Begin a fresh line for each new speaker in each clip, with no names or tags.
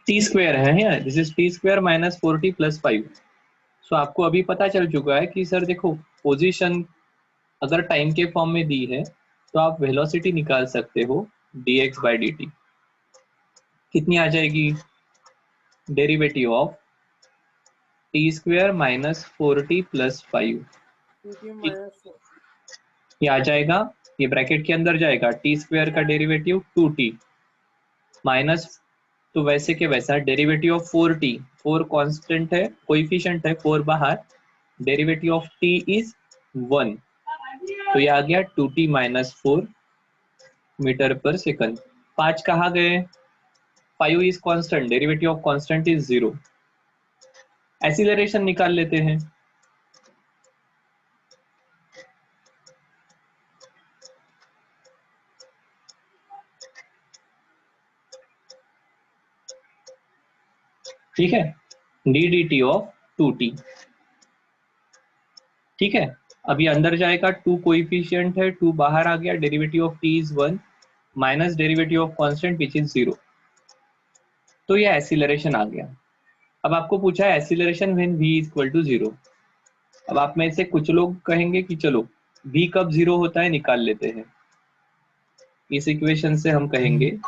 T square है, this is T square minus 4t plus 5। सो आपको अभी पता चल चुका है कि सर देखो पोजीशन अगर टाइम के फॉर्म में दी है तो आप वेलोसिटी निकाल सकते हो dx बाई dt। कितनी आ जाएगी? Derivative of T square minus 4t plus 5। ये आ जाएगा, ये ब्रैकेट के अंदर जाएगा, टी स्क्वायर का डेरिवेटिव 2t माइनस, तो वैसे के वैसा डेरिवेटिव ऑफ 4t, 4 कांस्टेंट है, कोएफिशिएंट है, 4 बाहर, डेरिवेटिव ऑफ t इज 1, तो ये आ गया 2t माइनस 4 मीटर पर सेकंड। 5 कहाँ गए? 5 is constant, derivative of constant is 0। Acceleration निकाल लेते हैं। ठीक है, D D T of 2t। ठीक है, अभी अंदर जाएगा, 2 कोएफिशिएंट है, 2 बाहर आ गया, derivative of t is 1 minus derivative of constant which is 0, तो ये एक्सीलरेशन आ गया। अब आपको पूछा है acceleration when v equal to 0। अब आप में से कुछ लोग कहेंगे कि चलो v कब 0 होता है निकाल लेते हैं। इस इक्वेशन से हम कहेंगे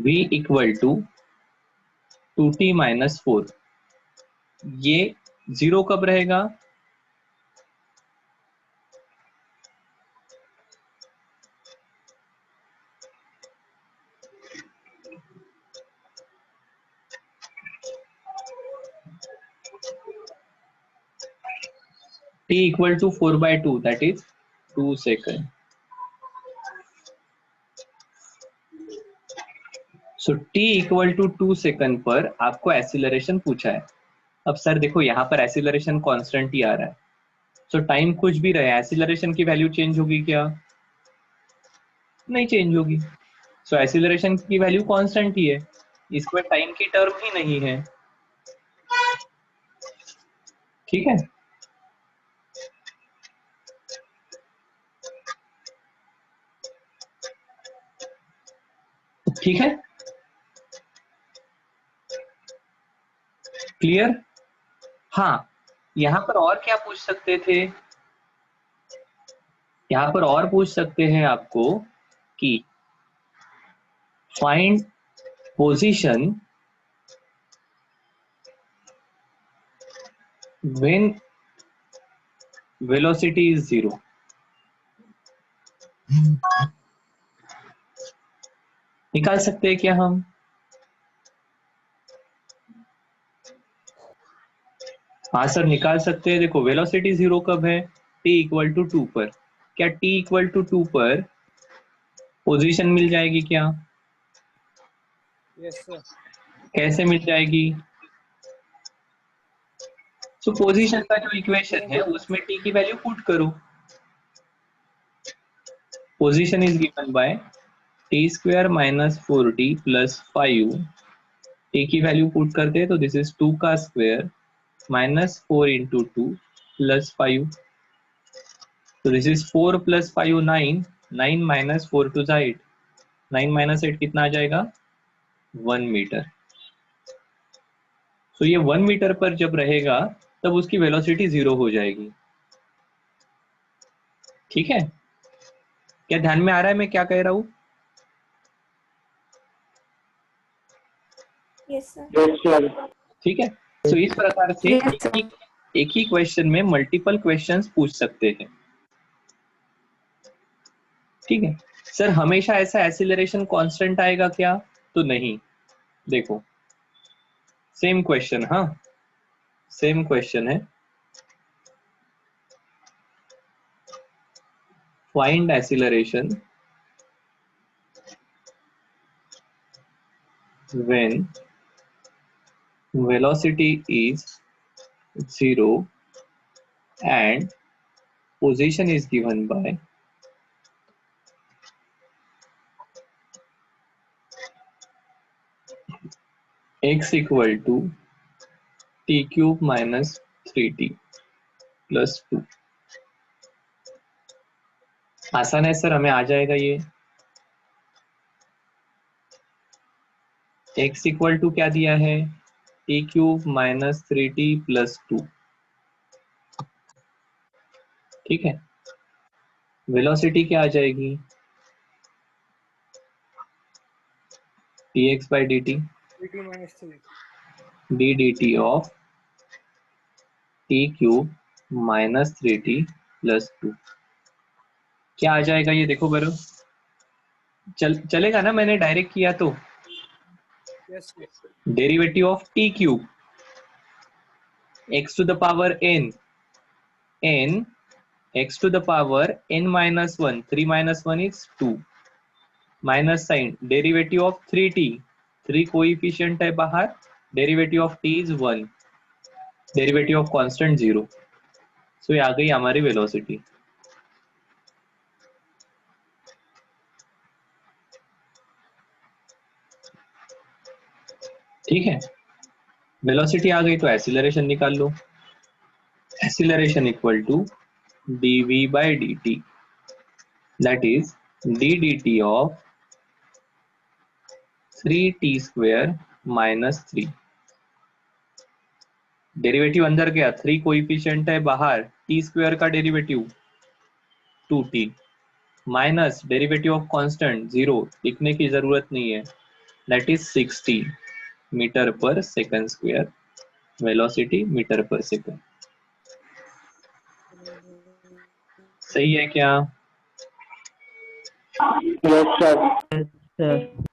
v equal to 2t minus 4। ये 0 कब रहेगा? t equal to 4/2, that is 2 second. So t equal to 2 second पर आपको एक्सीलरेशन पूछा है। अब सर देखो यहाँ पर एक्सीलरेशन कांस्टेंट ही आ रहा है, सो टाइम कुछ भी रहे एक्सीलरेशन की वैल्यू चेंज होगी क्या? नहीं चेंज होगी। सो एक्सीलरेशन की वैल्यू कांस्टेंट ही है, इसमें टाइम की टर्म ही नहीं है। ठीक है, ठीक है, क्लियर? हाँ, यहाँ पर और क्या पूछ सकते थे? यहाँ पर और पूछ सकते हैं आपको कि find position when velocity is 0। निकाल सकते हैं क्या हम? हाँ सर निकाल सकते हैं। देखो वेलोसिटी 0 कब है? t इक्वल टू 2 पर। क्या t इक्वल टू 2 पर पोजीशन मिल जाएगी क्या?
Yes sir.
कैसे मिल जाएगी? सो पोजीशन का जो इक्वेशन है उसमें t की वैल्यू पुट करो। Position is given by t square minus 4t plus 5। t की वैल्यू पुट करते हैं तो दिस इज 2 का स्क्वायर माइनस 4 इंटू 2 प्लस 5, तो this is 4 plus 5 9, 9 minus 4 two 8, 9 minus 8 कितना आ जाएगा? 1 मीटर। तो ये 1 मीटर पर जब रहेगा तब उसकी वेलोसिटी 0 हो जाएगी। ठीक है, क्या ध्यान में आ रहा है मैं क्या कह रहा हूं?
Yes sir.
ठीक है, तो इस प्रकार से एक ही क्वेश्चन में मल्टीपल क्वेश्चंस पूछ सकते हैं। ठीक है सर, हमेशा ऐसा एक्सीलरेशन कांस्टेंट आएगा क्या? तो नहीं। देखो सेम क्वेश्चन, हाँ सेम क्वेश्चन है, find acceleration when velocity is 0 and position is given by x equal to t cube minus 3t plus 2। आसान है सर, हमें आ जाएगा ये। x इक्वल टू क्या दिया है, T cube minus 3t plus 2। ठीक है, वेलोसिटी क्या आ जाएगी, dx by d T, D D T of T cube minus 3t plus 2। क्या आ जाएगा ये देखो करो, चलेगा ना, मैंने डायरेक्ट किया तो। Derivative of T cube x to the power n, x to the power n minus 1, 3 minus 1 is 2, minus sign derivative of 3t, 3 coefficient है बाहर, derivative of t is 1, derivative of constant 0। So ये आ गई हमारी velocity. ठीक है, velocity आ गई तो एक्सीलरेशन निकाल लो। Acceleration equal to dv by dt, that is d dt of 3t square minus 3। Derivative अंदर गया, 3 कोएफिशिएंट है बाहर, t स्क्वायर का derivative 2t minus derivative of constant 0, लिखने की जरूरत नहीं है, दैट इज 60 मीटर पर सेकंड स्क्वायर, वेलोसिटी मीटर पर सेकंड। सही है क्या?
Yes sir.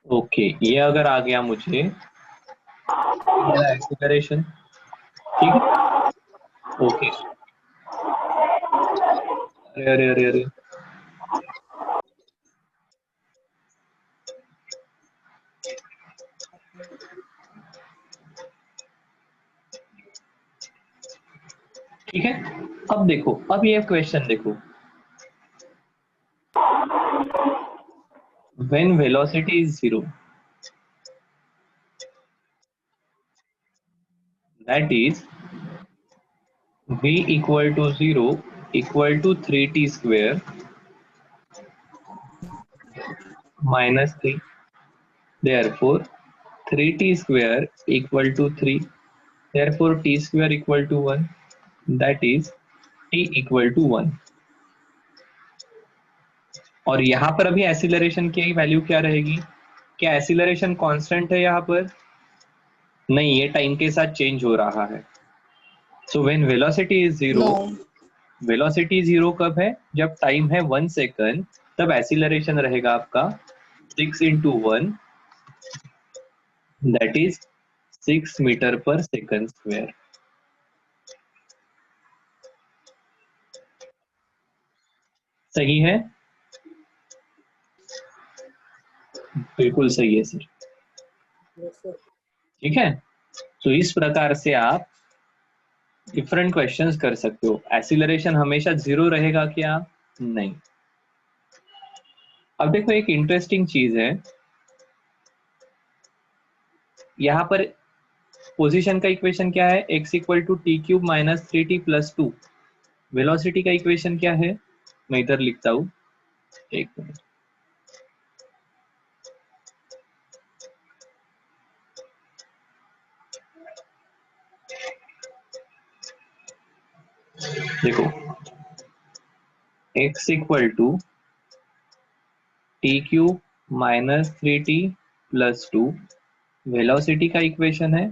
ओके, ये अगर आ गया मुझे मेरा एक्सीलरेशन। ठीक है, ओके। अरे अरे अरे अरे, ठीक है। अब देखो, अब ये क्वेश्चन देखो, when velocity is 0, that is v equal to 0 equal to 3t square minus 3, therefore 3t square equal to 3, therefore t square equal to 1, that is t equal to 1। और यहाँ पर अभी एक्सीलरेशन की वैल्यू क्या रहेगी, क्या acceleration constant है यहाँ पर? नहीं, ये टाइम के साथ चेंज हो रहा है। So when velocity is 0, velocity 0 कब है, जब टाइम है 1 सेकंड, तब एक्सीलरेशन रहेगा आपका 6 into 1, दैट इज 6 मीटर पर सेकंड स्क्वायर। सही है, बिल्कुल सही है सर। ठीक है, तो इस प्रकार से आप डिफरेंट क्वेश्चंस कर सकते हो। एक्सीलरेशन हमेशा 0 रहेगा क्या? नहीं। अब देखो, एक इंटरेस्टिंग चीज है, यहाँ पर पोजीशन का इक्वेशन क्या है, x equal to t cube minus 3t plus 2। Velocity का इक्वेशन क्या है, मैं इधर लिखता हूं, एक मिनट। देखो, x equal to t cube minus 3t plus 2, velocity का इक्वेशन है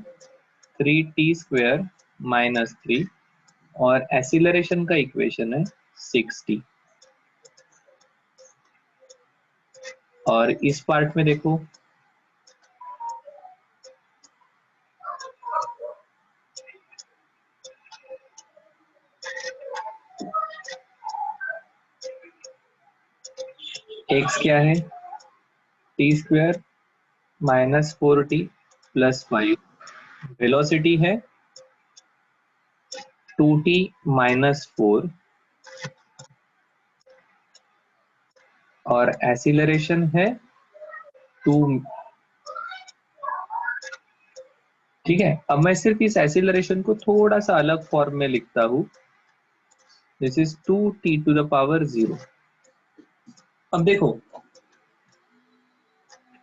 3t स्क्वायर माइनस 3, और एक्सीलरेशन का इक्वेशन है 60। और इस पार्ट में देखो, x क्या है, T square minus 4t plus 5, velocity है 2t माइनस 4, और एक्सीलरेशन है 2 ठीक है, अब मैं सिर्फ इस एक्सीलरेशन को थोड़ा सा अलग फॉर्म में लिखता हूं। This is 2t⁻0। अब देखो,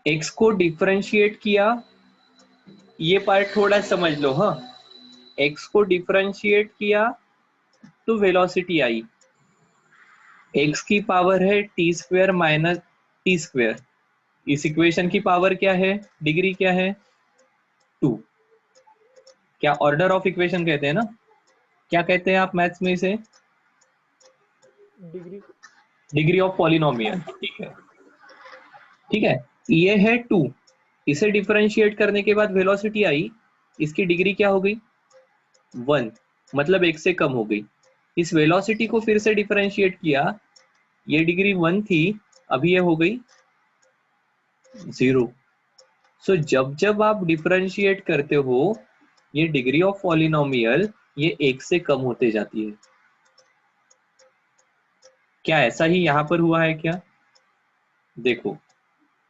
x को डिफरेंशिएट किया, ये पार्ट थोड़ा समझ लो। हाँ, x को डिफरेंशिएट किया तो वेलोसिटी आई, x की पावर है t² माइनस t²। इस इक्वेशन की पावर क्या है, डिग्री क्या है, 2। क्या ऑर्डर ऑफ इक्वेशन कहते हैं ना, क्या कहते हैं आप मैथ्स में इसे,
डिग्री।
Degree of polynomial. ठीक है, ठीक है, ये है 2। इसे डिफरेंशिएट करने के बाद वेलोसिटी आई, इसकी डिग्री क्या हो गई, 1, मतलब 1 से कम हो गई। इस वेलोसिटी को फिर से डिफरेंशिएट किया, ये डिग्री 1 थी, अभी ये हो गई 0। सो जब जब आप डिफरेंशिएट करते हो, ये डिग्री ऑफ पॉलिनोमियल ये 1 से कम होते जाती है। क्या ऐसा ही यहां पर हुआ है क्या, देखो,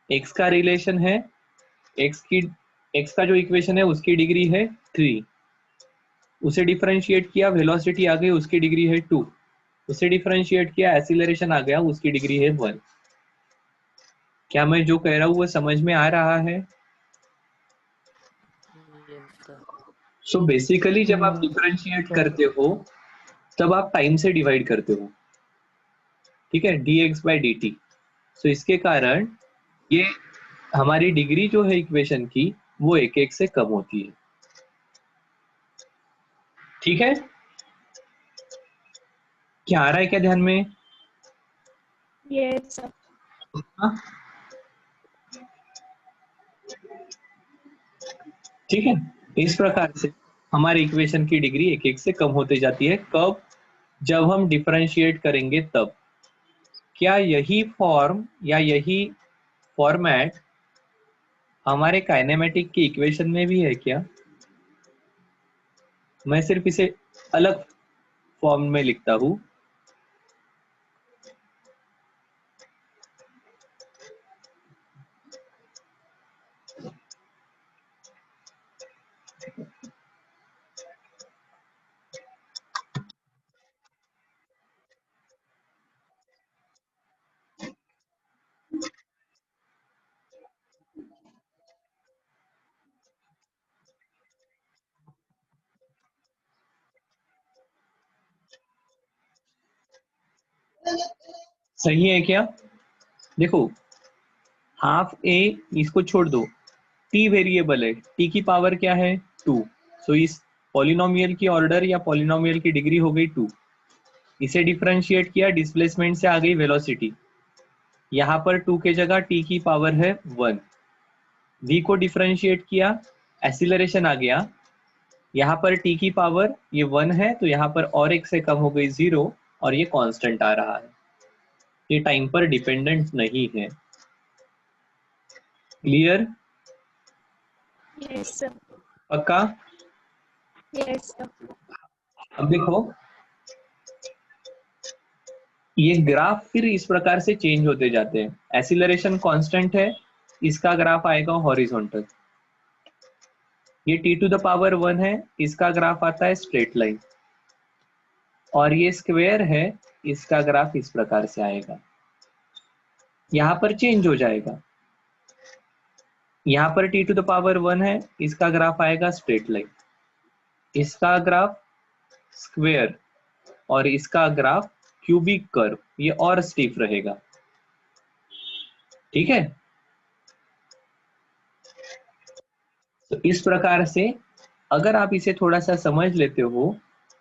x का रिलेशन है, x का जो इक्वेशन है उसकी डिग्री है 3, उसे डिफरेंशिएट किया, वेलोसिटी आ गई, उसकी डिग्री है 2, उसे डिफरेंशिएट किया, एक्सीलरेशन आ गया, उसकी डिग्री है 1। क्या मैं जो कह रहा हूं वो समझ में आ रहा है।
Yes sir.
सो बेसिकली जब आप डिफरेंशिएट करते हो तब आप टाइम से डिवाइड करते हो, ठीक है, dx/dt। सो इसके कारण ये हमारी डिग्री जो है इक्वेशन की वो 1 से कम होती है। ठीक है, क्या आ रहा है क्या ध्यान में।
Yes sir.
हाँ? ठीक है, इस प्रकार से हमारी इक्वेशन की डिग्री 1 से कम होती जाती है। कब, जब हम डिफरेंशिएट करेंगे तब। क्या यही फॉर्म या यही फॉर्मेट हमारे काइनेमेटिक की इक्वेशन में भी है क्या, मैं सिर्फ इसे अलग फॉर्म में लिखता हूं। सही है क्या, देखो, हाफ ए, इसको छोड़ दो, टी वेरिएबल है, टी की पावर क्या है 2। सो इस पॉलिनोमियल की ऑर्डर या पॉलिनोमियल की डिग्री हो गई 2। इसे डिफरेंशिएट किया, डिस्प्लेसमेंट से आ गई वेलोसिटी, यहाँ पर 2 के जगह टी की पावर है 1। v को डिफरेंशिएट किया, एक्सीलरेशन आ गया, यहाँ पर t की पावर ये 1 है, तो यहाँ पर और 1 से कम हो गई 0, और ये कांस्टेंट आ रहा है, ये टाइम पर डिपेंडेंट नहीं है। Clear,
yes sir.
पक्का।
Yes sir.
अब देखो, ये ग्राफ फिर इस प्रकार से चेंज होते जाते हैं। एक्सीलरेशन कांस्टेंट है, इसका ग्राफ आएगा हॉरिजॉन्टल। ये t⁻1 है, इसका ग्राफ आता है स्ट्रेट लाइन। और ये स्क्वायर है, इसका ग्राफ इस प्रकार से आएगा, यहां पर चेंज हो जाएगा। यहाँ पर t⁻1 है, इसका ग्राफ आएगा स्ट्रेट लाइन, इसका ग्राफ स्क्वायर, और इसका ग्राफ क्यूबिक कर्व, ये और स्टीफ रहेगा। ठीक है, तो इस प्रकार से अगर आप इसे थोड़ा सा समझ लेते हो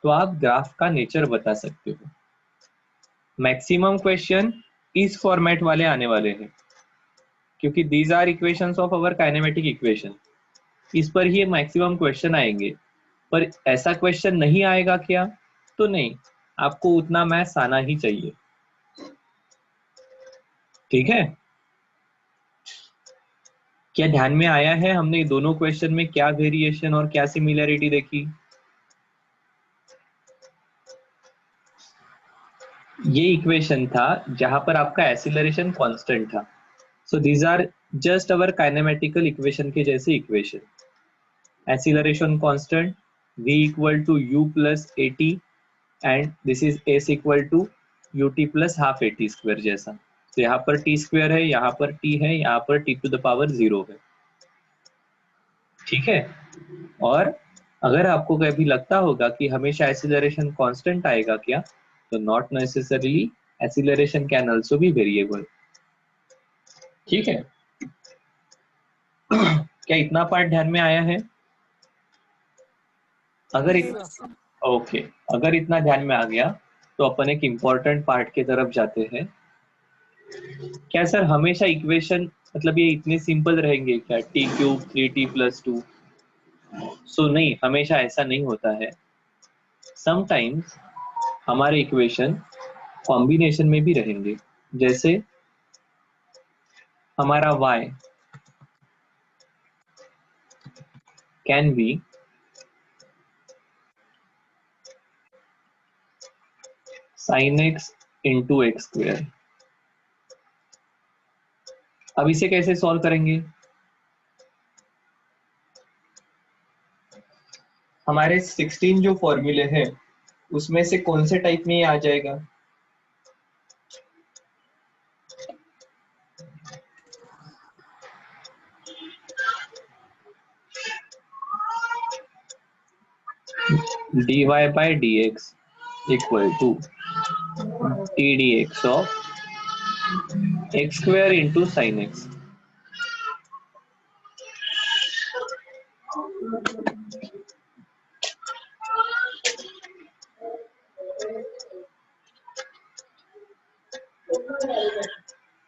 तो आप ग्राफ का नेचर बता सकते हो। मैक्सिमम क्वेश्चन इस फॉर्मेट वाले आने वाले हैं, क्योंकि these are equations of our kinematic equation, इस पर ही मैक्सिमम क्वेश्चन आएंगे। पर ऐसा क्वेश्चन नहीं आएगा क्या, तो नहीं, आपको उतना मैथ्स आना ही चाहिए। ठीक है, क्या ध्यान में आया है हमने दोनों क्वेश्चन में क्या वेरिएशन और क्या सिमिलरिटी देखी। ये इक्वेशन था जहां पर आपका एक्सीलरेशन कांस्टेंट था। So these are just our kinematical equation के जैसे equation. acceleration constant v equal to u plus at and this is s equal to ut plus half at square जैसा। तो यहाँ पर t स्क्वायर है, यहाँ पर t है, यहाँ पर t टू द पावर 0 है। ठीक है। और अगर आपको कभी लगता होगा कि हमेशा एक्सीलरेशन कांस्टेंट आएगा क्या, तो not necessarily, acceleration can also be variable. ठीक है। क्या इतना पार्ट ध्यान में आया है? अगर ओके, अगर इतना ध्यान में आ गया तो अपन एक इम्पोर्टेंट पार्ट की तरफ जाते हैं। क्या सर हमेशा इक्वेशन मतलब ये इतने सिंपल रहेंगे क्या, टी क्यूब 3t प्लस 2? सो नहीं, हमेशा ऐसा नहीं होता है। समटाइम्स हमारे इक्वेशन कॉम्बिनेशन में भी रहेंगे। जैसे हमारा y can be sin x into x square. अब इसे कैसे सॉल्व करेंगे? हमारे 16 जो फॉर्मूले हैं उसमें से कौन से टाइप में ये आ जाएगा? dy by dx equal to t dx of x square into sin x।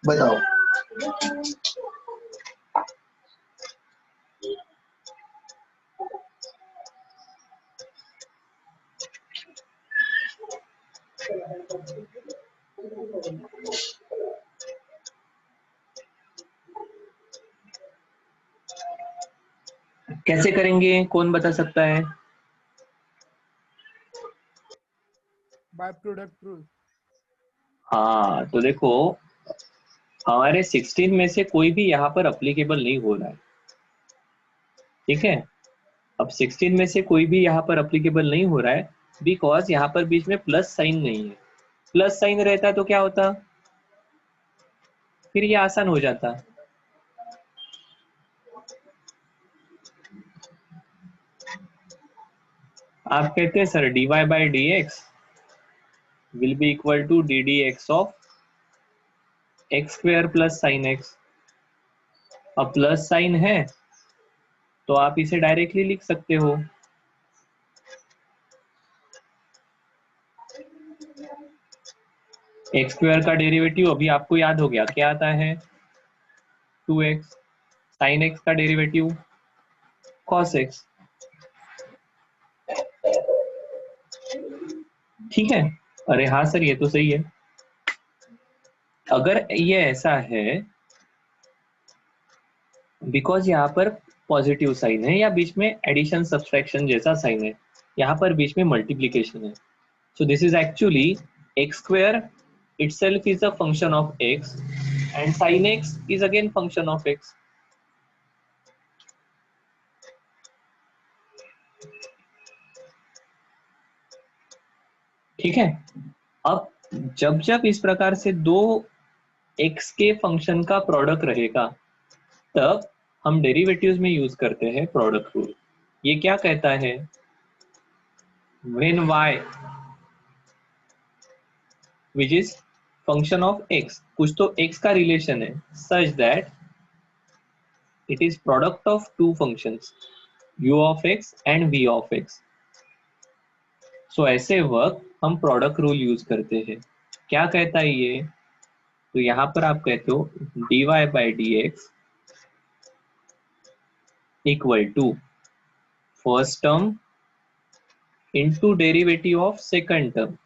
बताओ। कैसे करेंगे, कौन बता सकता है?
By product rule.
हाँ तो देखो, हमारे 16 में से कोई भी यहाँ पर अप्लीकेबल नहीं हो रहा है। ठीक है। अब 16 में से कोई भी यहाँ पर अप्लीकेबल नहीं हो रहा है बिकॉज यहाँ पर बीच में प्लस साइन नहीं है। प्लस साइन रहता तो क्या होता, फिर ये आसान हो जाता। आप कहते हैं sir dy by d x will be equal to d d x of x square plus sine x. अब प्लस साइन है तो आप इसे डायरेक्टली लिख सकते हो। एक्स स्क्वेयर का डेरिवेटिव अभी आपको याद हो गया, क्या आता है? 2x। साइन एक्स का डेरिवेटिव cos x। ठीक है। अरे हाँ सर ये तो सही है। अगर ये ऐसा है बिकॉज यहाँ पर पॉजिटिव साइन है या बीच में एडिशन सब्सट्रैक्शन जैसा साइन है, यहाँ पर बीच में मल्टीप्लीकेशन है। So this is actually x square itself is a function of x and sin x is again function of x। ठीक है। अब जब जब इस प्रकार से दो x के फंक्शन का प्रोडक्ट रहेगा तब हम डेरिवेटिव्स में यूज करते हैं प्रोडक्ट रूल। ये क्या कहता है? when y which is function of x, कुछ तो x का रिलेशन है such that it is product of two functions u of x and v of x। सो ऐसे वक्त हम प्रोडक्ट रूल यूज करते हैं। क्या कहता है ये? तो यहाँ पर आप कहते हो dy by d x equal to first term into derivative of second term,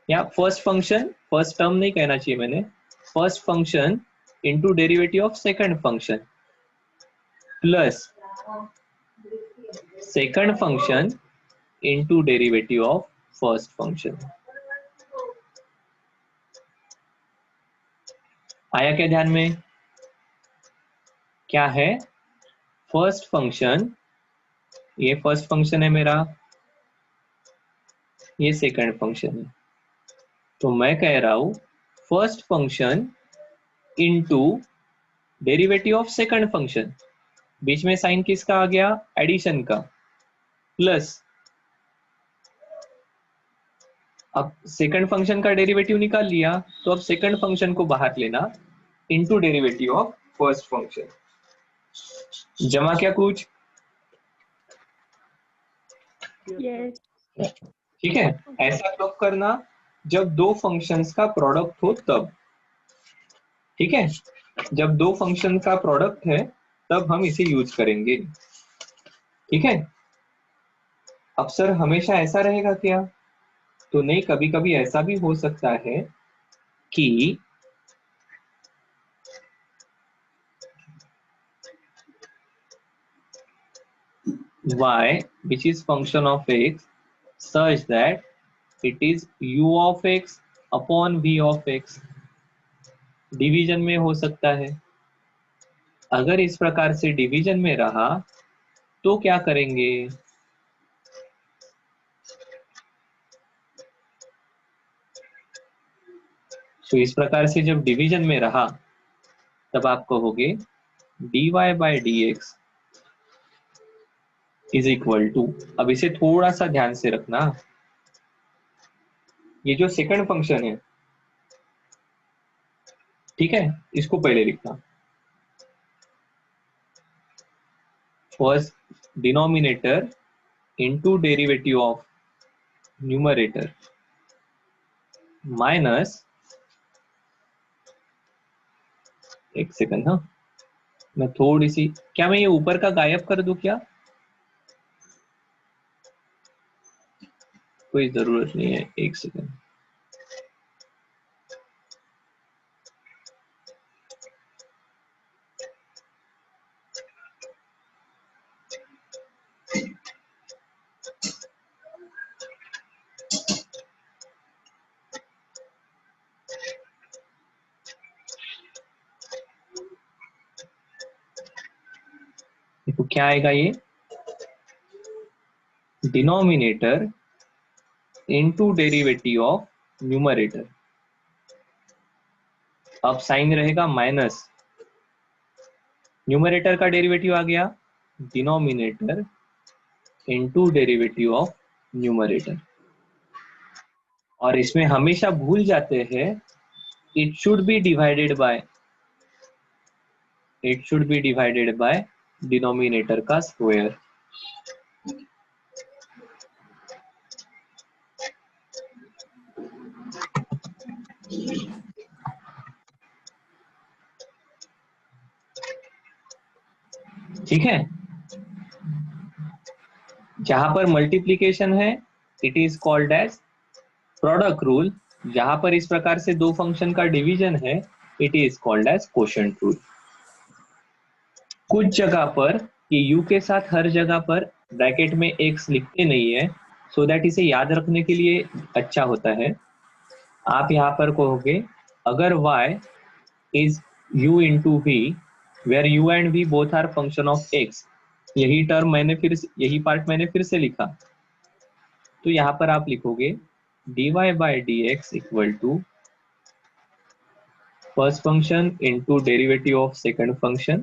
या फर्स्ट फंक्शन, फर्स्ट टर्म नहीं कहना चाहिए मैंने, first function into derivative of second function plus second function into derivative of first function. आया क्या ध्यान में? क्या है? फर्स्ट फंक्शन, ये फर्स्ट फंक्शन है मेरा, ये सेकंड फंक्शन है। तो मैं कह रहा हूं first function into derivative of second function, बीच में साइन किसका आ गया, एडिशन का, प्लस अब सेकंड फंक्शन का डेरिवेटिव निकाल लिया, तो अब सेकंड फंक्शन को बाहर लेना into derivative of first function, जमा क्या कुछ,
Yes.
ठीक है। ऐसा कब करना, जब दो फंक्शंस का प्रोडक्ट हो तब, ठीक है। जब दो फंक्शन का प्रोडक्ट है तब हम इसे यूज करेंगे, ठीक है। अब सर हमेशा ऐसा रहेगा क्या, तो नहीं, कभी कभी ऐसा भी हो सकता है कि y which is function of x such that it is u of x upon v of x, division में हो सकता है। अगर इस प्रकार से डिवीजन में रहा तो क्या करेंगे, तो इस प्रकार से जब डिवीजन में रहा तब आप कहोगे dy by dx is equal to, अब इसे थोड़ा सा ध्यान से रखना, ये जो सेकंड फंक्शन है, ठीक है, इसको पहले लिखना, first denominator into derivative of numerator minus, एक सेकंड, हाँ मैं थोड़ी सी, क्या मैं ये ऊपर का गायब कर दूं क्या, कोई जरूरत नहीं है, एक सेकंड। देखो क्या आएगा, ये denominator into derivative of numerator, अब साइन रहेगा माइनस, न्यूमरेटर का डेरिवेटिव आ गया denominator into derivative of numerator, और इसमें हमेशा भूल जाते हैं it should be divided by, it should be divided by denominator का स्क्वायर, ठीक है। जहां पर मल्टीप्लीकेशन है it is called as product rule, जहां पर इस प्रकार से दो फंक्शन का डिवीजन है it is called as quotient rule. कुछ जगह पर ये u के साथ हर जगह पर ब्रैकेट में x लिखते नहीं है, सो दैट इसे याद रखने के लिए अच्छा होता है। आप यहाँ पर कहोगे अगर y is u into v where u and v both are function of x, यही टर्म मैंने फिर, यही पार्ट मैंने फिर से लिखा, तो यहाँ पर आप लिखोगे dy by dx equal to first function into derivative of second function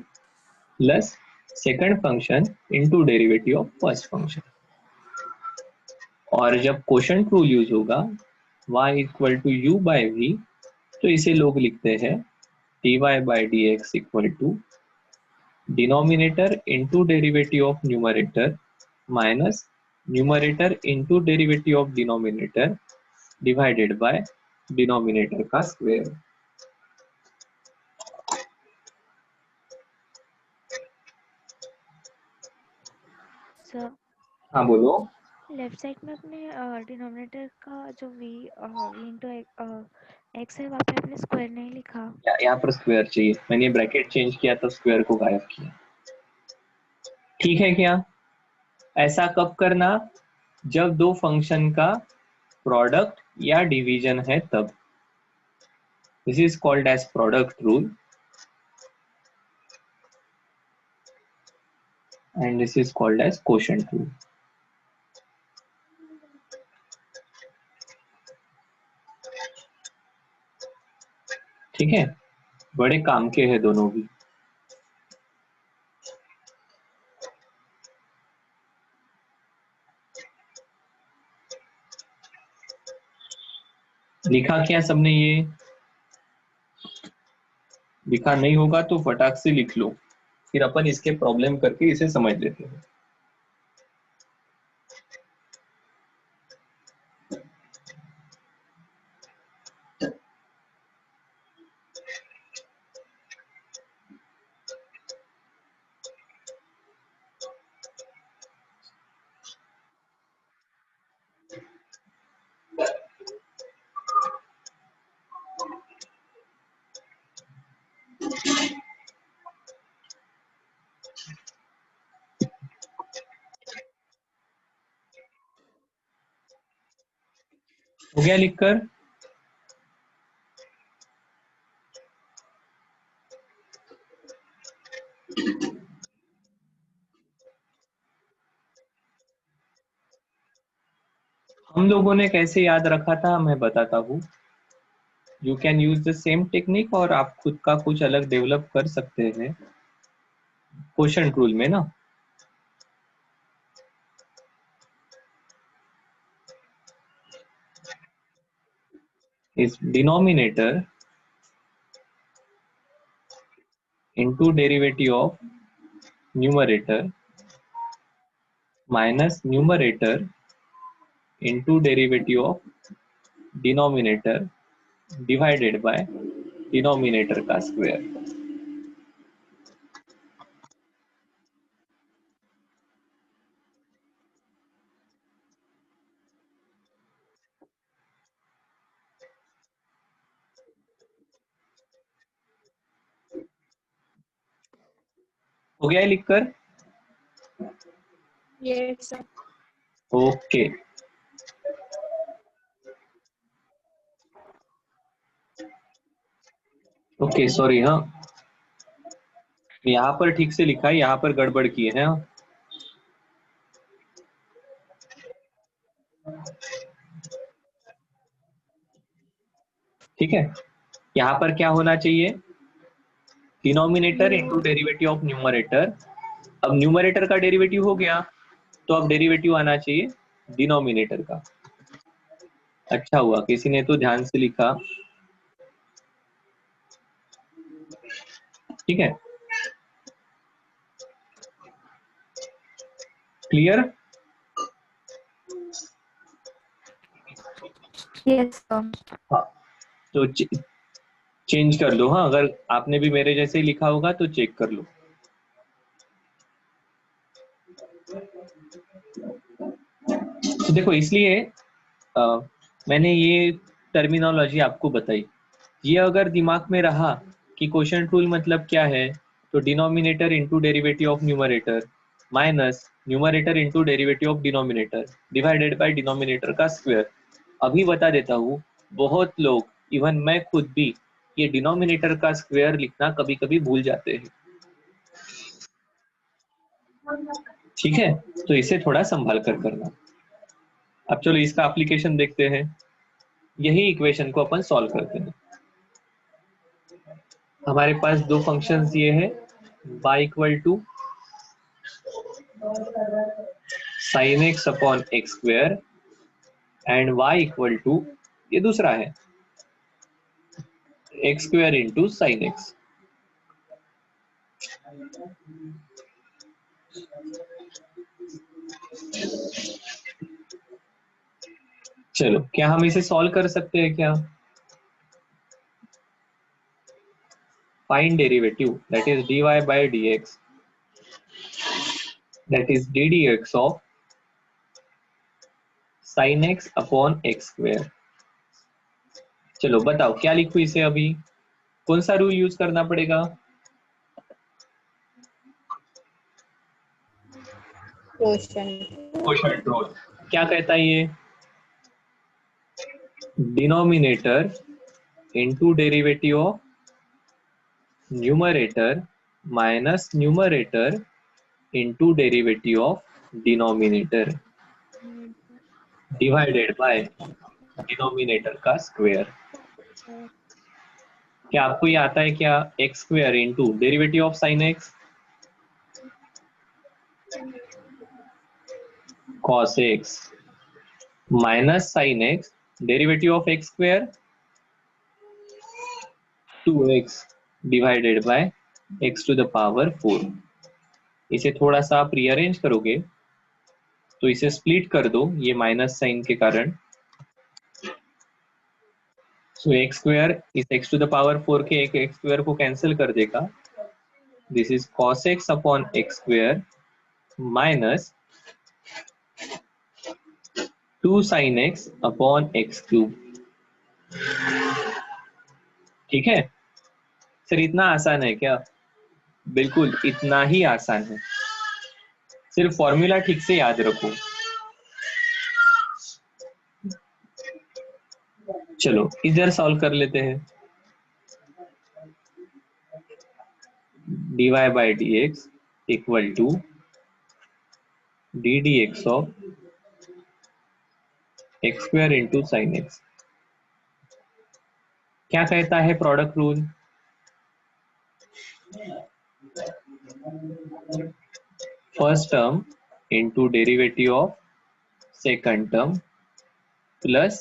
plus second function into derivative of first function, और जब कोशेंट रूल यूज होगा y equal to u by v, तो इसे लोग लिखते हैं dy by dx equal to denominator into derivative of numerator minus numerator into derivative of denominator divided by denominator का square.
Sir
हाँ बोलो।
लेफ्ट साइड में अपने डिनोमिनेटर का जो v इंटू x है वहाँ पे आपने स्क्वायर नहीं लिखा।
यहाँ पर स्क्वायर चाहिए, मैंने ब्रैकेट चेंज किया तो स्क्वायर को गायब किया, ठीक है क्या। ऐसा कब करना, जब दो फंक्शन का प्रोडक्ट या डिवीजन है तब, this is called as product rule. and this is called as quotient rule. ठीक है, बड़े काम के हैं दोनों भी। लिखा क्या सबने? ये लिखा नहीं होगा तो फटाक से लिख लो, फिर अपन इसके प्रॉब्लम करके इसे समझ लेते हैं। हो गया लिखकर? हम लोगों ने कैसे याद रखा था मैं बताता हूँ। You can use the same technique और आप खुद का कुछ अलग डेवलप कर सकते हैं क्वोशंट रूल में ना। इस denominator into derivative of numerator minus numerator into derivative of denominator divided by denominator का स्क्वायर। हो गया है लिखकर?
Yes, sir.
Okay okay sorry, हाँ यहाँ पर ठीक से लिखा है, यहाँ पर गड़बड़ किए हैं। ठीक है, यहाँ पर क्या होना चाहिए? Denominator into derivative of numerator. अब न्यूमरेटर का डेरिवेटिव हो गया तो अब डेरिवेटिव आना चाहिए डिनोमिनेटर का। अच्छा हुआ किसी ने तो ध्यान से लिखा। ठीक है, क्लियर?
Yes, sir.
हाँ, तो चेंज कर लो। हाँ, अगर आपने भी मेरे जैसे ही लिखा होगा तो चेक कर लो। तो देखो, इसलिए मैंने ये टर्मिनोलॉजी आपको बताई। ये अगर दिमाग में रहा कि क्वोशंट रूल मतलब क्या है, तो denominator into derivative of numerator minus numerator into derivative of denominator divided by denominator का स्क्वायर। अभी बता देता हूँ, बहुत लोग, इवन मैं खुद भी, ये डिनोमिनेटर का स्क्वायर लिखना कभी कभी भूल जाते हैं। ठीक है, तो इसे थोड़ा संभाल कर करना। अब चलो इसका एप्लीकेशन देखते हैं। यही इक्वेशन को अपन सॉल्व करते हैं। हमारे पास दो फंक्शंस दिए हैं, y equal to sine x upon x square and y equal to, ये दूसरा है, x square into sine x. चलो, क्या हम इसे सॉल्व कर सकते हैं क्या? Find derivative, that is dy by dx, that is d dx of sin x upon x square. चलो बताओ क्या लिखूं इसे? अभी कौन सा रूल यूज करना पड़ेगा? Quotient rule. क्या कहता है ये? Denominator into derivative of numerator minus numerator into derivative of denominator divided by denominator का स्क्वायर। क्या आपको ये आता है क्या? X square into derivative of sine x cos x minus sine x derivative of x square 2x divided by x to the power 4। इसे थोड़ा सा आप रीअरेंज करोगे तो इसे स्प्लिट कर दो ये माइनस साइन के कारण। सो एक्स स्क्वायर इस x टू द पावर 4 के एक एक्स स्क्वायर को कैंसिल कर देगा। This is cos x upon x square minus 2 sin x upon x cube. ठीक है सर, इतना आसान है क्या? बिल्कुल इतना ही आसान है, सिर्फ फॉर्मूला ठीक से याद रखो। चलो इधर सॉल्व कर लेते हैं। dy by d x equal to d d x of x square into sine x. क्या कहता है product rule? First term into derivative of second term plus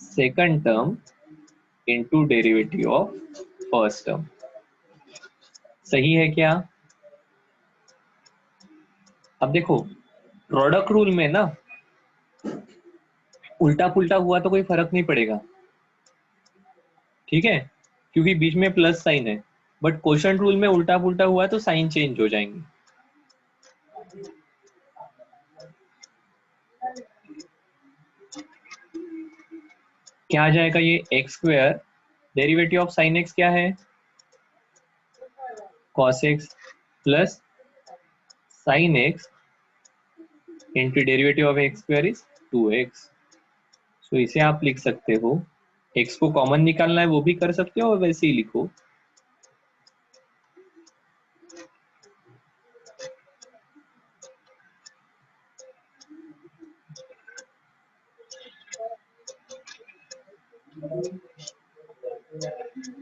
second term into derivative of first term. सही है क्या? अब देखो product rule में ना उल्टा पुल्टा हुआ तो कोई फर्क नहीं पड़ेगा, ठीक है, क्योंकि बीच में प्लस साइन है। बट क्वोशंट रूल में उल्टा पुल्टा हुआ तो साइन चेंज हो जाएंगे। क्या आ जाएगा ये? X square derivative of sine x क्या है? Cos x plus sine x into derivative of x square is 2x। सो इसे आप लिख सकते हो, x को कॉमन निकालना है वो भी कर सकते हो और वैसे ही लिखो।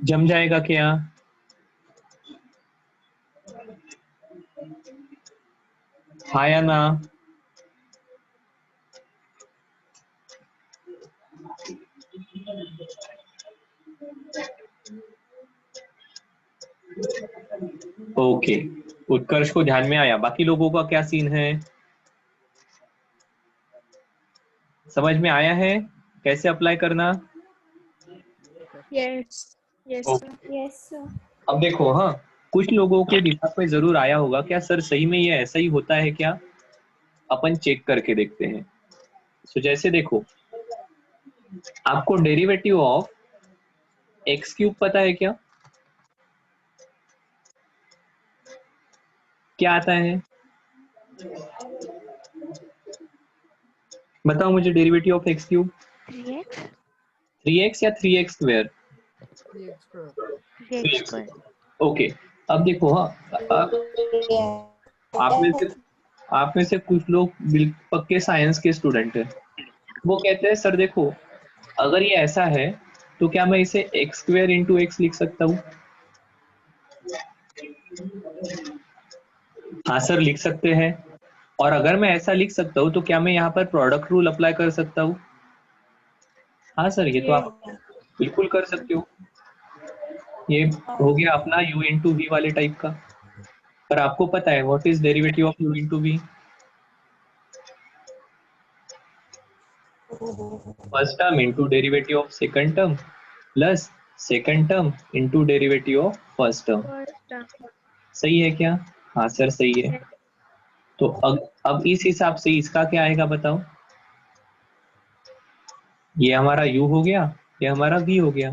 जम जाएगा क्या? हाँ या ना? ओके उत्कर्ष को ध्यान में आया। बाकी लोगों का क्या सीन है? समझ में आया है कैसे अप्लाई करना?
Yes yes yes sir.
अब देखो, हाँ कुछ लोगों के दिमाग में जरूर आया होगा क्या सर सही में ये ऐसा ही होता है क्या? अपन चेक करके देखते हैं। तो जैसे देखो आपको डेरिवेटिव ऑफ एक्स क्यूब पता है क्या? क्या आता है बताओ मुझे? Derivative of x cube
3x
3x या 3x square?
3x square.
3x square.
Okay अब देखो, हाँ आप में से कुछ लोग पक्के साइंस के स्टूडेंट हैं। वो कहते हैं सर देखो अगर ये ऐसा है तो क्या मैं इसे एक्स स्क्वायर इंटू एक्स लिख सकता हूँ? हाँ सर लिख सकते हैं। और अगर मैं ऐसा लिख सकता हूँ तो क्या मैं यहाँ पर प्रोडक्ट रूल अप्लाई कर सकता हूँ? हाँ सर ये तो आप बिल्कुल कर सकते हो। ये हो गया अपना u इंटू वी वाले टाइप का। पर आपको पता है what is derivative of u into v? First term into derivative of second term plus second term into derivative of first term. सही है क्या? हाँ सर सही है। तो अब इस हिसाब से इसका क्या आएगा बताओ? ये हमारा u हो गया, ये हमारा v हो गया।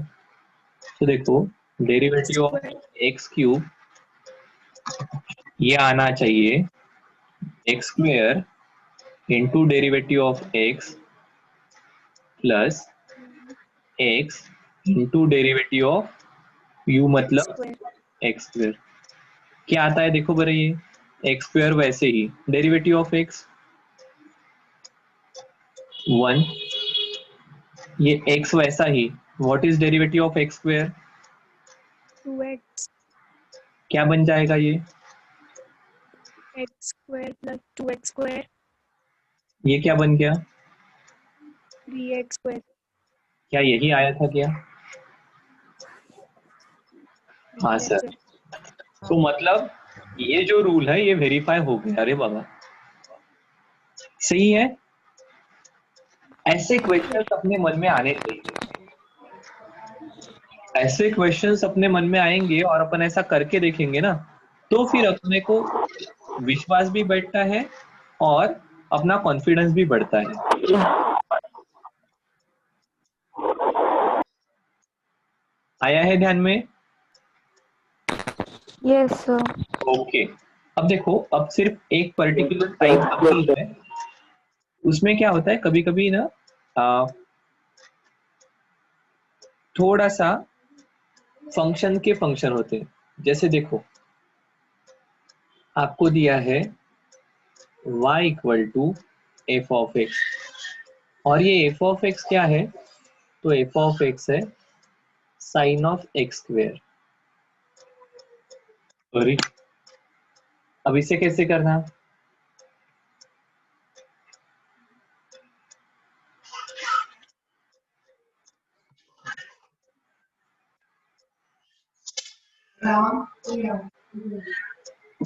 तो देखो डेरिवेटिव ऑफ एक्स क्यूब ये आना चाहिए x square into derivative of x plus x into derivative of u मतलब एक्स स्क्वायर। क्या आता है देखो बरे ये एक्स स्क्वायर वैसे ही, डेरिवेटिव ऑफ एक्स 1, ये एक्स वैसा ही, what is derivative of x square,
2x
क्या बन जाएगा ये,
x square plus 2x square
ये क्या बन गया,
3x square.
क्या यही आया था क्या? हाँ
Yes,
सर।
sir.
तो मतलब ये जो रूल है ये वेरीफाई हो गया। अरे बाबा, सही है। ऐसे क्वेश्चंस अपने मन में आने चाहिए, ऐसे क्वेश्चंस अपने मन में आएंगे और अपन ऐसा करके देखेंगे ना, तो फिर अपने को विश्वास भी बढ़ता है और अपना कॉन्फिडेंस भी बढ़ता है। आया है ध्यान में?
Yes sir.
ओके। अब देखो, अब सिर्फ एक पर्टिकुलर टाइप बाकी है। उसमें क्या होता है, कभी कभी ना थोड़ा सा फंक्शन के फंक्शन होते हैं। जैसे देखो, आपको दिया है y equal to f of x, और ये एफ ऑफ एक्स क्या है, तो एफ ऑफ एक्स है साइन ऑफ एक्स स्क्वेयर। अरे, अब इसे कैसे करना,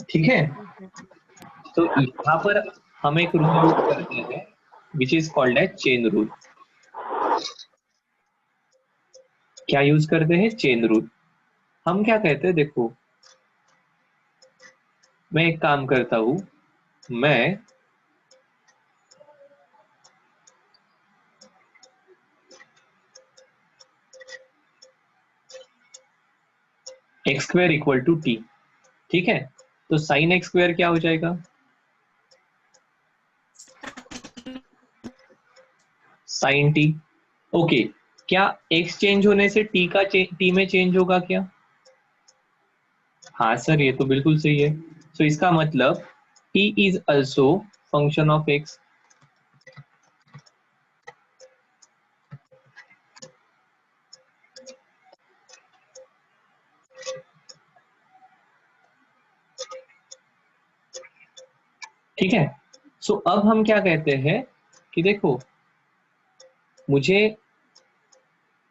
ठीक है? तो यहाँ पर हम एक रूल यूज करते हैं which is called as chain rule. क्या यूज करते हैं, चेन रूल। हम क्या कहते हैं, देखो मैं एक काम करता हूं, मैं x square equal to t, ठीक है? तो साइन एक्स स्क्वायर क्या हो जाएगा, साइन टी। ओके, क्या एक्स चेंज होने से टी का टी में चेंज होगा क्या? हाँ सर, ये तो बिल्कुल सही है। सो इसका मतलब T is also function of x. ठीक है? सो अब हम क्या कहते हैं कि देखो, मुझे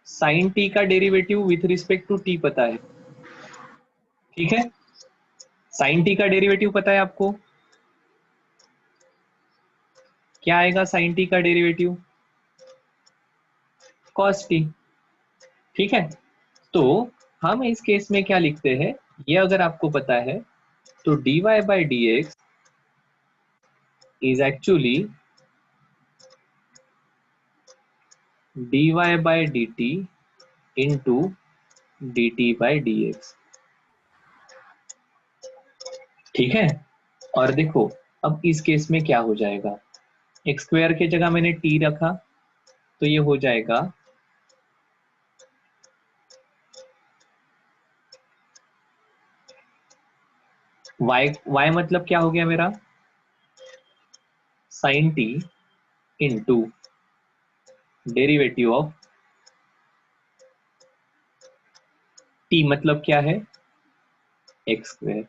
साइन टी का derivative with respect to t पता है, ठीक है? साइन टी का डेरिवेटिव पता है आपको, क्या आएगा साइन टी का डेरिवेटिव, कॉस टी, ठीक है? तो हम इस केस में क्या लिखते हैं, ये अगर आपको पता है तो dy by d x is actually dy by d t into d t by d x, ठीक है? और देखो, अब इस केस में क्या हो जाएगा, एक्स स्क्वायर की जगह मैंने टी रखा, तो ये हो जाएगा y मतलब क्या हो गया मेरा, sine t into derivative of t मतलब क्या है, एक्स स्क्वायर।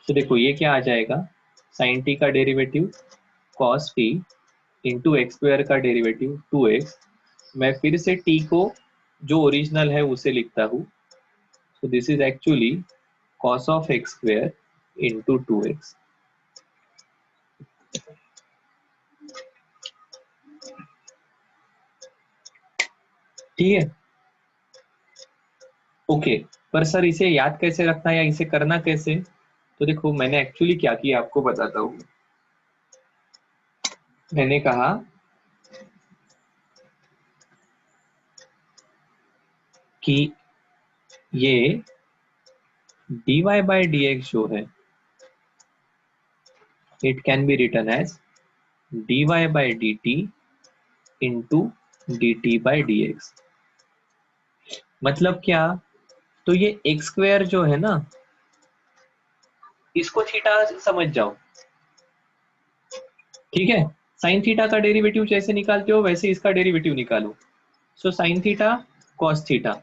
तो देखो ये क्या आ जाएगा, साइन टी का derivative cos T into x square का डेरिवेटिव 2x। मैं फिर से t को जो ओरिजिनल है उसे लिखता हूँ, so this is actually cos of x square into 2x। ठीक है? ओके, पर सर इसे याद कैसे रखना है या इसे करना कैसे, तो देखो मैंने एक्चुअली क्या किया आपको बताता हूँ। मैंने कहा कि ये dy बाई डी एक्स जो है, it can be written as dy by d t into d t by d x. मतलब क्या, तो ये एक्स स्क्वायर जो है ना, इसको थीटा समझ जाओ, ठीक है। साइन थीटा का डेरिवेटिव जैसे निकालते हो वैसे इसका डेरिवेटिव निकालो। So sine theta cos theta,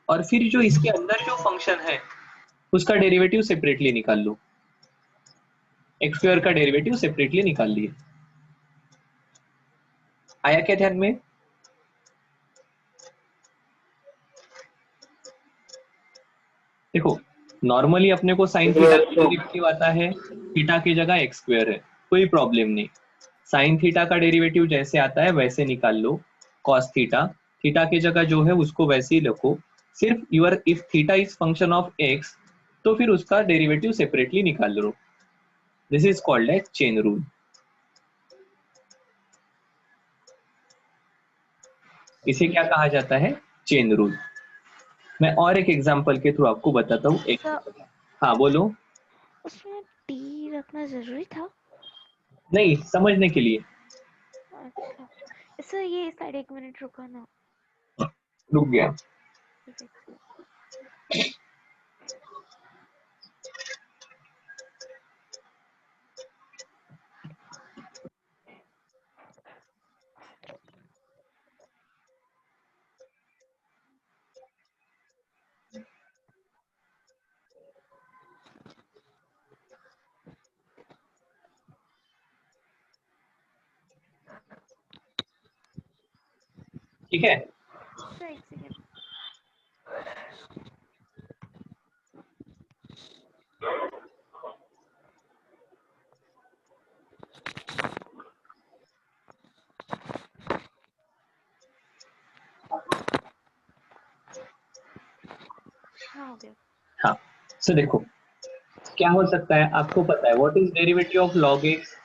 और फिर जो इसके अंदर जो फंक्शन है उसका डेरिवेटिव सेपरेटली निकाल लो। एक्स स्क्वायर का डेरिवेटिव सेपरेटली निकाल लिए। आया क्या ध्यान में? देखो नॉर्मली अपने को साइन थीटा
Yes,
का
sir.
डेरिवेटिव आता है, थीटा की जगह एक्स स्क्वायर है, कोई प्रॉब्लम नहीं। साइन थीटा का डेरिवेटिव जैसे आता है वैसे निकाल लो। कॉस थीटा, थीटा की जगह जो है उसको वैसे ही रखो। सिर्फ your if theta is function of x तो फिर उसका डेरिवेटिव सेपरेटली निकाल लो। This is called as chain rule. इसे क्या कहा जाता है? Chain rule. मैं और एक एग्जांपल के थ्रू आपको बताता हूँ। एक,
सर
हाँ बोलो।
उसमें टी रखना जरूरी था?
नहीं, समझने के लिए।
अच्छा सर, ये साइड 1 मिनट रुका ना।
रुक गया। ठीक है,
सर एक सेकेंड। हाँ हो गया।
हाँ। सो देखो क्या हो सकता है, आपको पता है what is derivative of log x?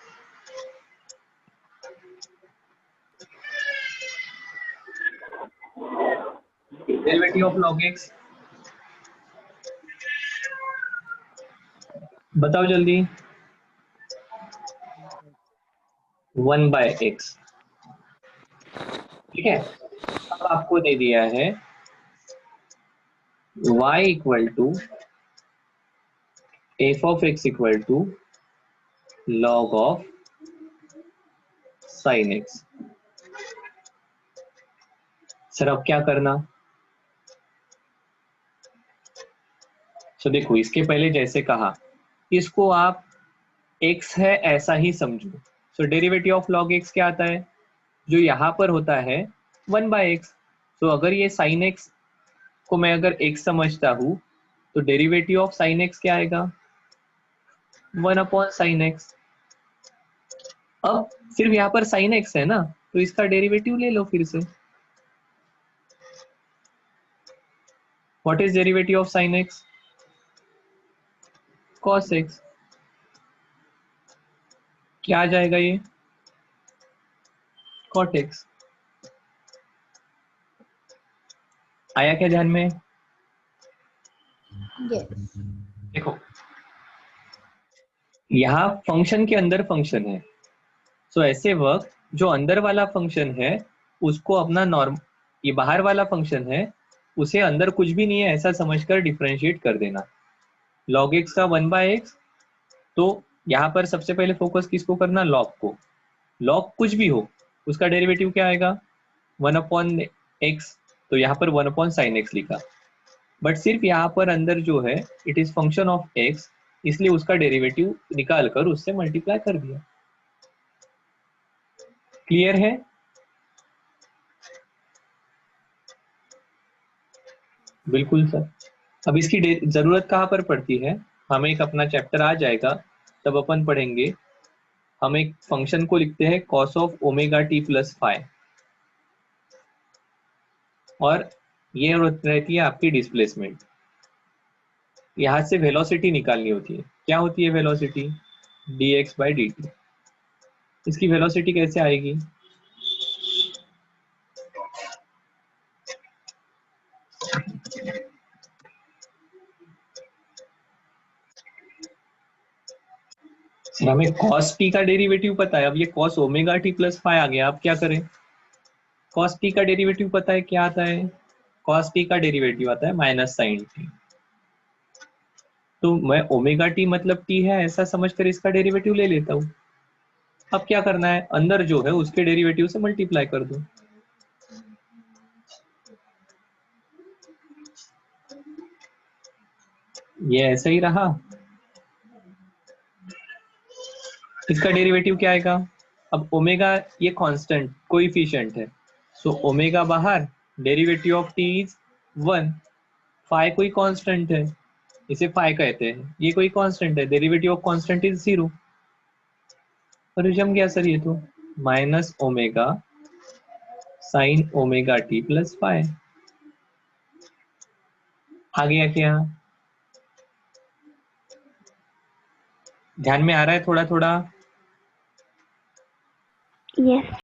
Derivative of log x बताओ जल्दी। 1/x, ठीक है। अब आपको दे दिया है y equal to f of x equal to log of sin x। Sir अब क्या करना? तो देखो इसके पहले जैसे कहा, इसको आप x है ऐसा ही समझो। सो डेरिवेटिव ऑफ log x क्या आता है? जो यहाँ पर होता है 1/x। तो अगर ये sin x को मैं अगर x समझता हूँ तो डेरिवेटिव ऑफ sin x क्या आएगा? 1/sin x। अब सिर्फ यहाँ पर sin x है ना, तो इसका डेरिवेटिव ले लो फिर से। What is derivative of sin x? cos x। क्या आ जाएगा ये? cot x। आया क्या ध्यान में? देखो यहाँ फंक्शन के अंदर फंक्शन है, सो ऐसे वक्त जो अंदर वाला फंक्शन है उसको अपना नॉर्म, ये बाहर वाला फंक्शन है उसे अंदर कुछ भी नहीं है ऐसा समझकर डिफरेंशिएट कर देना। log x का 1/x, तो यहाँ पर सबसे पहले फोकस किसको करना? log को। log कुछ भी हो उसका डेरिवेटिव क्या आएगा? 1/x, तो यहाँ पर 1/sin x लिखा। बट सिर्फ यहाँ पर अंदर जो है it is function of x, इसलिए उसका डेरिवेटिव निकाल कर उससे मल्टीप्लाई कर दिया। क्लियर है? बिल्कुल सर। अब इसकी जरूरत कहाँ पर पड़ती है? हमें एक अपना चैप्टर आ जाएगा तब अपन पढ़ेंगे। हम एक फंक्शन को लिखते हैं cos of omega t plus five, और ये रहती है आपकी डिस्प्लेसमेंट। यहाँ से वेलोसिटी निकालनी होती है। क्या होती है वेलोसिटी? dx/dt। इसकी वेलोसिटी कैसे आएगी? सर हमें cos t का डेरिवेटिव पता है, अब ये cos omega t plus five आ गया, अब क्या करें? cos t का डेरिवेटिव पता है क्या आता है? cos t का डेरिवेटिव आता है -sin t। तो मैं ओमेगा टी मतलब टी है ऐसा समझकर इसका डेरिवेटिव ले लेता हूँ। अब क्या करना है, अंदर जो है उसके डेरिवेटिव से मल्टीप्लाई कर दो। ये ऐसा ही रहा। इसका डेरिवेटिव क्या आएगा? अब ओमेगा ये कांस्टेंट कोएफिशिएंट है, सो ओमेगा बाहर, derivative of t is 1। Phi कोई कांस्टेंट है, इसे फाई कहते हैं, ये कोई कांस्टेंट है, डेरिवेटिव ऑफ कांस्टेंट इज 0। और जम गया सर ये तो, minus omega sine omega t plus phi. आ गया क्या? ध्यान में आ रहा है थोड़ा थोड़ा?
Yes.